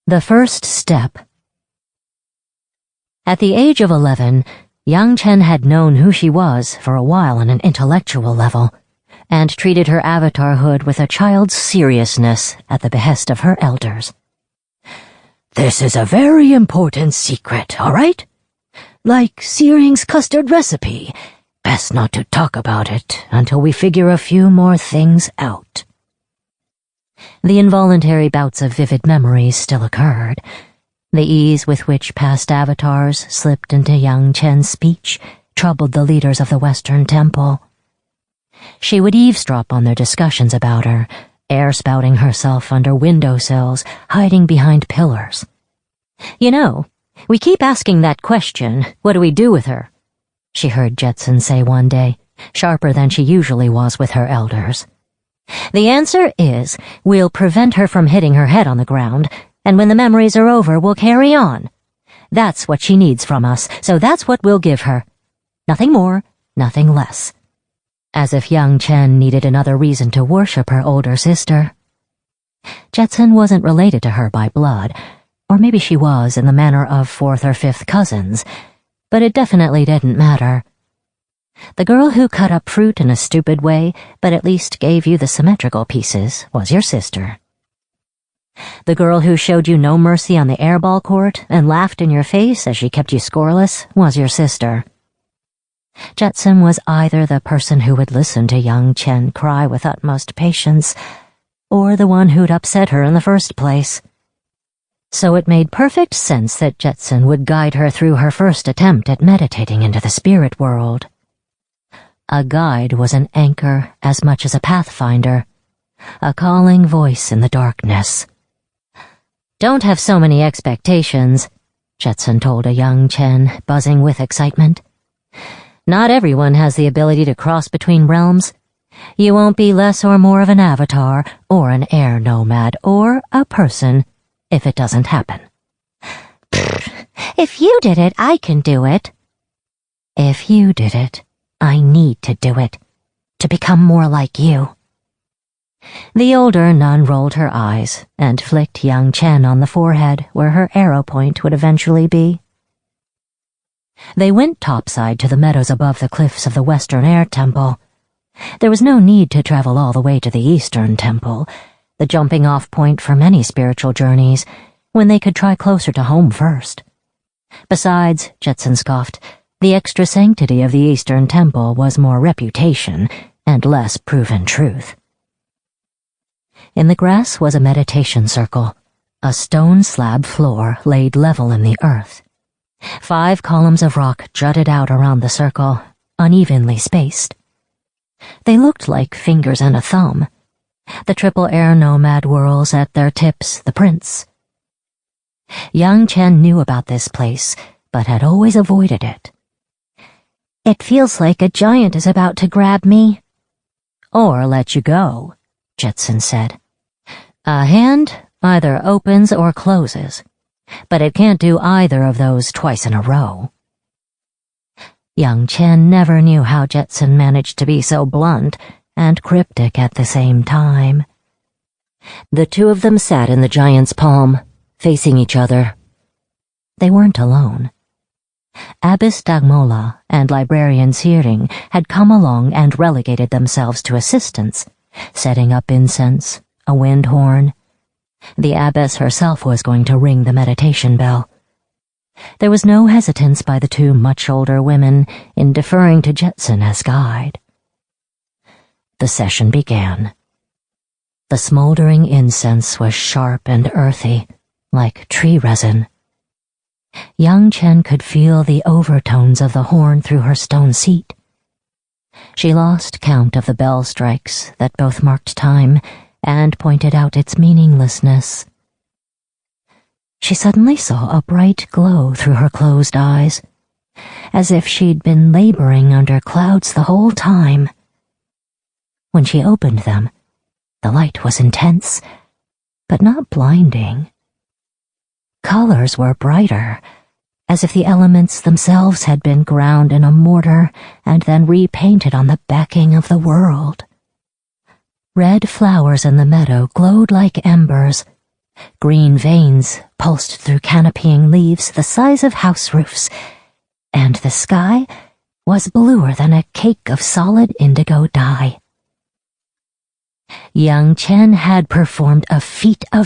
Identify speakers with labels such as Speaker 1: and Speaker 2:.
Speaker 1: The First Step. At the age of 11, Yang Chen had known who she was for a while on an intellectual level, and treated her avatarhood with a child's seriousness at the behest of her elders. "This is a very important secret, all right? Like Searing's custard recipe. Best not to talk about it until we figure a few more things out." The involuntary bouts of vivid memories still occurred. The ease with which past avatars slipped into Yang Chen's speech troubled the leaders of the Western Temple. She would eavesdrop on their discussions about her, air-spouting herself under windowsills, hiding behind pillars. "You know, we keep asking that question, what do we do with her?" she heard Jetson say one day, sharper than she usually was with her elders. "The answer is, we'll prevent her from hitting her head on the ground, and when the memories are over, we'll carry on. That's what she needs from us, so that's what we'll give her. Nothing more, nothing less." As if Yang Chen needed another reason to worship her older sister. Jetson wasn't related to her by blood, or maybe she was in the manner of fourth or fifth cousins, but it definitely didn't matter. The girl who cut up fruit in a stupid way, but at least gave you the symmetrical pieces, was your sister. The girl who showed you no mercy on the airball court and laughed in your face as she kept you scoreless was your sister. Jetson was either the person who would listen to Yang Chen cry with utmost patience, or the one who'd upset her in the first place. So it made perfect sense that Jetson would guide her through her first attempt at meditating into the spirit world. A guide was an anchor as much as a pathfinder, a calling voice in the darkness. "Don't have so many expectations," Jetson told a Yang Chen, buzzing with excitement. "Not everyone has the ability to cross between realms. You won't be less or more of an avatar, or an air nomad, or a person, if it doesn't happen." "If you did it, I can do it." "If you did it, I need to do it, to become more like you." The older nun rolled her eyes and flicked Yang Chen on the forehead where her arrow point would eventually be. They went topside to the meadows above the cliffs of the Western Air Temple. There was no need to travel all the way to the Eastern Temple, the jumping-off point for many spiritual journeys, when they could try closer to home first. Besides, Jetson scoffed, the extra sanctity of the Eastern Temple was more reputation and less proven truth. In the grass was a meditation circle, a stone slab floor laid level in the earth. 5 columns of rock jutted out around the circle, unevenly spaced. They looked like fingers and a thumb. The triple air nomad whorls at their tips, the prints. Yang Chen knew about this place, but had always avoided it. "It feels like a giant is about to grab me." "Or let you go," Jetson said. "A hand either opens or closes, but it can't do either of those twice in a row." Yang Chen never knew how Jetson managed to be so blunt and cryptic at the same time. The two of them sat in the giant's palm, facing each other. They weren't alone. Abbess Dagmola and Librarian Searing had come along and relegated themselves to assistance, setting up incense, a wind horn. The abbess herself was going to ring the meditation bell. There was no hesitance by the two much older women in deferring to Jetson as guide. The session began. The smoldering incense was sharp and earthy, like tree resin. Yang Chen could feel the overtones of the horn through her stone seat. She lost count of the bell strikes that both marked time and pointed out its meaninglessness. She suddenly saw a bright glow through her closed eyes, as if she'd been laboring under clouds the whole time. When she opened them, the light was intense, but not blinding. Colors were brighter, as if the elements themselves had been ground in a mortar and then repainted on the backing of the world. Red flowers in the meadow glowed like embers. Green veins pulsed through canopying leaves the size of house roofs, and the sky was bluer than a cake of solid indigo dye. Young Chen had performed a feat of